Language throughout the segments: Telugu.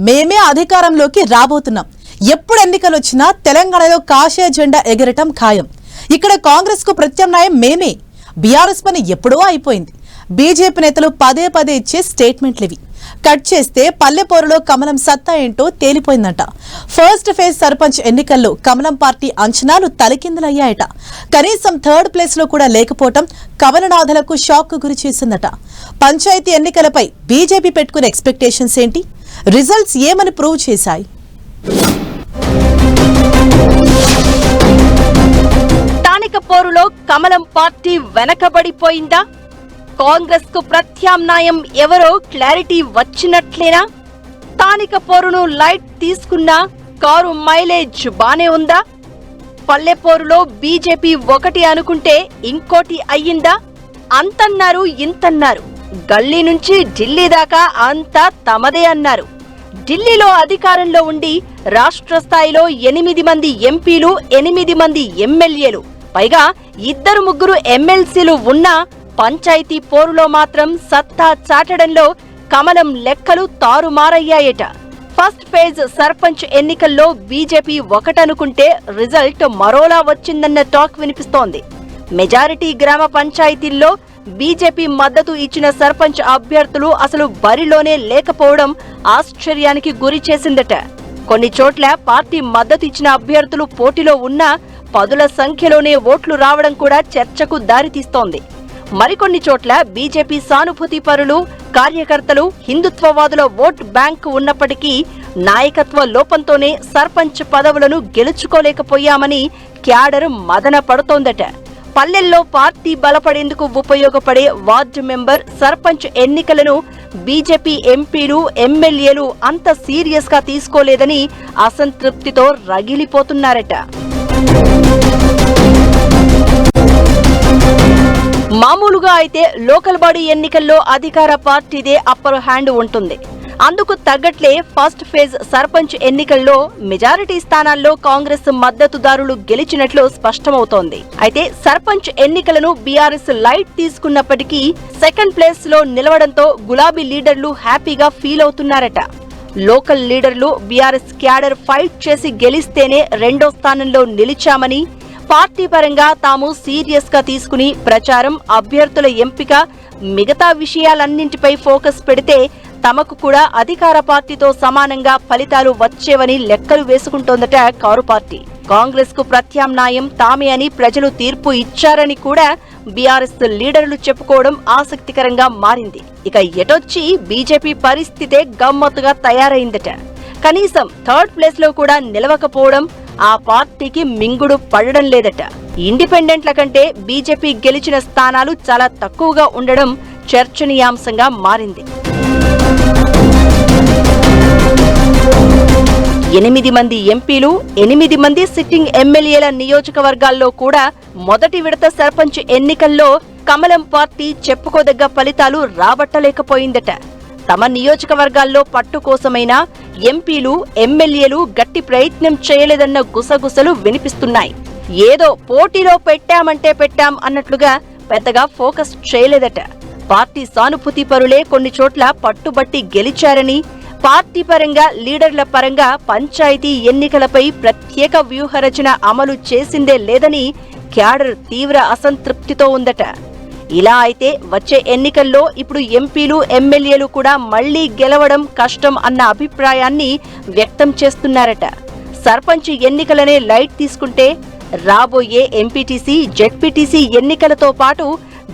మేమే అధికారంలోకి రాబోతున్నాం. ఎప్పుడు ఎన్నికలు వచ్చినా తెలంగాణలో కాషాయ జెండా ఎగరటం ఖాయం. ఇక్కడ కాంగ్రెస్ కు ప్రత్యామ్నాయం మేమే. బీఆర్ఎస్ పని ఎప్పుడో అయిపోయింది. బీజేపీ నేతలు పదే పదే ఇచ్చే స్టేట్మెంట్లివి. కట్ చేస్తే పల్లెపోరులో కమలం సత్తా ఏంటో తేలిపోయిందట. ఫస్ట్ ఫేజ్ సర్పంచ్ ఎన్నికల్లో కమలం పార్టీ అంచనాలు తలకిందులయ్యాయట. కనీసం థర్డ్ ప్లేస్ లో కూడా లేకపోవటం కమలనాథులకు షాక్ గురి చేసిందట. పంచాయతీ ఎన్నికలపై బీజేపీ పెట్టుకునే ఎక్స్పెక్టేషన్స్ ఏంటి? రిజల్ట్స్ ఏమని ప్రూవ్ చేశాయి? స్థానిక పోరులో కమలం పార్టీ వెనకబడిపోయిందా? కాంగ్రెస్ కు ప్రత్యామ్నాయం ఎవరో క్లారిటీ వచ్చినట్లేనా? స్థానిక పోరును లైట్ తీసుకున్నా కారు మైలేజ్ బానే ఉందా? పల్లెపోరులో బీజేపీ ఒకటి అనుకుంటే ఇంకోటి అయ్యిందా? అంతన్నారు ఇంతన్నారు. గల్లీ నుంచి ఢిల్లీ దాకా అంతా తమదే అన్నారు. ఢిల్లీలో అధికారంలో ఉండి రాష్ట్ర స్థాయిలో 8 మంది ఎంపీలు, 8 మంది ఎమ్మెల్యేలు, పైగా 2-3 ఎమ్మెల్సీలు ఉన్నా పంచాయతీ పోరులో మాత్రం సత్తా చాటడంలో కమలం లెక్కలు తారుమారయ్యాయట. ఫస్ట్ ఫేజ్ సర్పంచ్ ఎన్నికల్లో బీజేపీ ఒకటనుకుంటే రిజల్ట్ మరోలా వచ్చిందన్న టాక్ వినిపిస్తోంది. మెజారిటీ గ్రామ పంచాయతీల్లో బీజేపీ మద్దతు ఇచ్చిన సర్పంచ్ అభ్యర్థులు అసలు బరిలోనే లేకపోవడం ఆశ్చర్యానికి గురి చేసిందట. కొన్ని చోట్ల పార్టీ మద్దతు ఇచ్చిన అభ్యర్థులు పోటీలో ఉన్నా పదుల సంఖ్యలోనే ఓట్లు రావడం కూడా చర్చకు దారితీస్తోంది. మరికొన్ని చోట్ల బీజేపీ సానుభూతి పరులు, కార్యకర్తలు, హిందుత్వవాదుల ఓట్ బ్యాంక్ ఉన్నప్పటికీ నాయకత్వ లోపంతోనే సర్పంచ్ పదవులను గెలుచుకోలేకపోయామని క్యాడర్ మదన పడుతోందట. పల్లెల్లో పార్టీ బలపడేందుకు ఉపయోగపడే వార్డు మెంబర్, సర్పంచ్ ఎన్నికలను బీజేపీ ఎంపీలు, ఎమ్మెల్యేలు అంత సీరియస్ గా తీసుకోలేదని అసంతృప్తితో రగిలిపోతున్నారట. మామూలుగా అయితే లోకల్ బాడీ ఎన్నికల్లో అధికార పార్టీదే అప్పర్ హ్యాండ్ ఉంటుంది. అందుకు తగ్గట్లే ఫస్ట్ ఫేజ్ సర్పంచ్ ఎన్నికల్లో మెజారిటీ స్థానాల్లో కాంగ్రెస్ మద్దతుదారులు గెలిచినట్లు స్పష్టమవుతోంది. అయితే సర్పంచ్ ఎన్నికలను బీఆర్ఎస్ లైట్ తీసుకున్నప్పటికీ సెకండ్ ప్లేస్ లో నిలవడంతో గులాబీ లీడర్లు హ్యాపీగా ఫీల్ అవుతున్నారట. లోకల్ లీడర్లు బీఆర్ఎస్ క్యాడర్ ఫైట్ చేసి గెలిస్తేనే రెండో స్థానంలో నిలిచామని, పార్టీ పరంగా తాము సీరియస్ గా తీసుకుని ప్రచారం, అభ్యర్థుల ఎంపిక, మిగతా విషయాలన్నింటిపై ఫోకస్ పెడితే తమకు కూడా అధికార పార్టీతో సమానంగా ఫలితాలు వచ్చేవని లెక్కలు వేసుకుంటోందట కారు పార్టీ. కాంగ్రెస్ కు ప్రత్యామ్నాయం తామే అని ప్రజలు తీర్పు ఇచ్చారని కూడా బీఆర్ఎస్ లీడర్లు చెప్పుకోవడం ఆసక్తికరంగా మారింది. ఇక ఎటొచ్చి బీజేపీ పరిస్థితే గమ్మత్తుగా తయారైందట. కనీసం థర్డ్ ప్లేస్ లో కూడా నిలవకపోవడం ఆ పార్టీకి మింగుడు పడడం లేదట. ఇండిపెండెంట్ల కంటే బీజేపీ గెలిచిన స్థానాలు చాలా తక్కువగా ఉండడం చర్చనీయాంశంగా మారింది. 8 మంది ఎంపీలు, 8 మంది సిట్టింగ్ ఎమ్మెల్యేల నియోజకవర్గాల్లో కూడా మొదటి విడత సర్పంచ్ ఎన్నికల్లో కమలం పార్టీ చెప్పుకోదగ్గ ఫలితాలు రాబట్టలేకపోయిందట. తమ నియోజకవర్గాల్లో పట్టు కోసమైనా ఎంపీలు, ఎమ్మెల్యేలు గట్టి ప్రయత్నం చేయలేదన్న గుసగుసలు వినిపిస్తున్నాయి. ఏదో పోటీలో పెట్టాం అన్నట్లుగా పెద్దగా ఫోకస్ చేయలేదట. పార్టీ సానుభూతి పరులే కొన్ని చోట్ల పట్టుబట్టి గెలిచారని, పార్టీ పరంగా, లీడర్ల పరంగా పంచాయతీ ఎన్నికలపై ప్రత్యేక వ్యూహరచన అమలు చేసిందే లేదని క్యాడర్ తీవ్ర అసంతృప్తితో ఉందట. ఇలా అయితే వచ్చే ఎన్నికల్లో ఇప్పుడు ఎంపీలు, ఎమ్మెల్యేలు కూడా మళ్లీ గెలవడం కష్టం అన్న అభిప్రాయాన్ని వ్యక్తం చేస్తున్నారట. సర్పంచ్ ఎన్నికలనే లైట్ తీసుకుంటే రాబోయే ఎంపీటీసీ, జెడ్పీటీసీ ఎన్నికలతో పాటు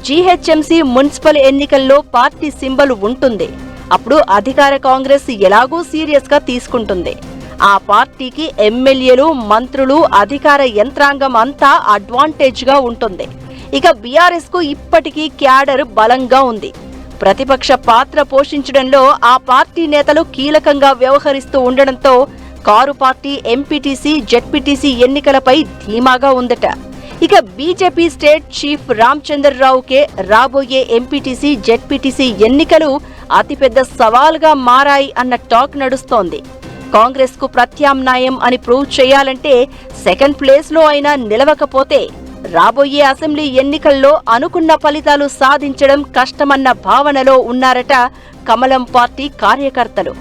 జీహెచ్ఎంసీ, మున్సిపల్ ఎన్నికల్లో పార్టీ సింబల్ ఉంటుంది. అప్పుడు అధికార కాంగ్రెస్ ఎలాగూ సీరియస్ గా తీసుకుంటుంది. ఆ పార్టీకి ఎమ్మెల్యేలు, మంత్రులు, అధికార యంత్రాంగం అంతా అడ్వాంటేజ్ గా ఉంటుంది. ఇక బీఆర్ఎస్ కు ఇప్పటికీ క్యాడర్ బలంగా ఉంది. ప్రతిపక్ష పాత్ర పోషించడంలో ఆ పార్టీ నేతలు కీలకంగా వ్యవహరిస్తూ ఉండడంతో కారు పార్టీ ఎంపీటీసీ, జెడ్పీటీసీ ఎన్నికలపై ధీమాగా ఉందట. ఇక బీజేపీ స్టేట్ చీఫ్ రామచంద్రరావుకే రాబోయే ఎంపీటీసీ, జెడ్పీటీసీ ఎన్నికలు అతిపెద్ద సవాల్గా మారాయి అన్న టాక్ నడుస్తోంది. కాంగ్రెస్ కు ప్రత్యామ్నాయం అని ప్రూవ్ చేయాలంటే సెకండ్ ప్లేస్ లో అయినా నిలవకపోతే రాబోయే అసెంబ్లీ ఎన్నికల్లో అనుకున్న ఫలితాలు సాధించడం కష్టమన్న భావనలో ఉన్నారట కమలం పార్టీ కార్యకర్తలు.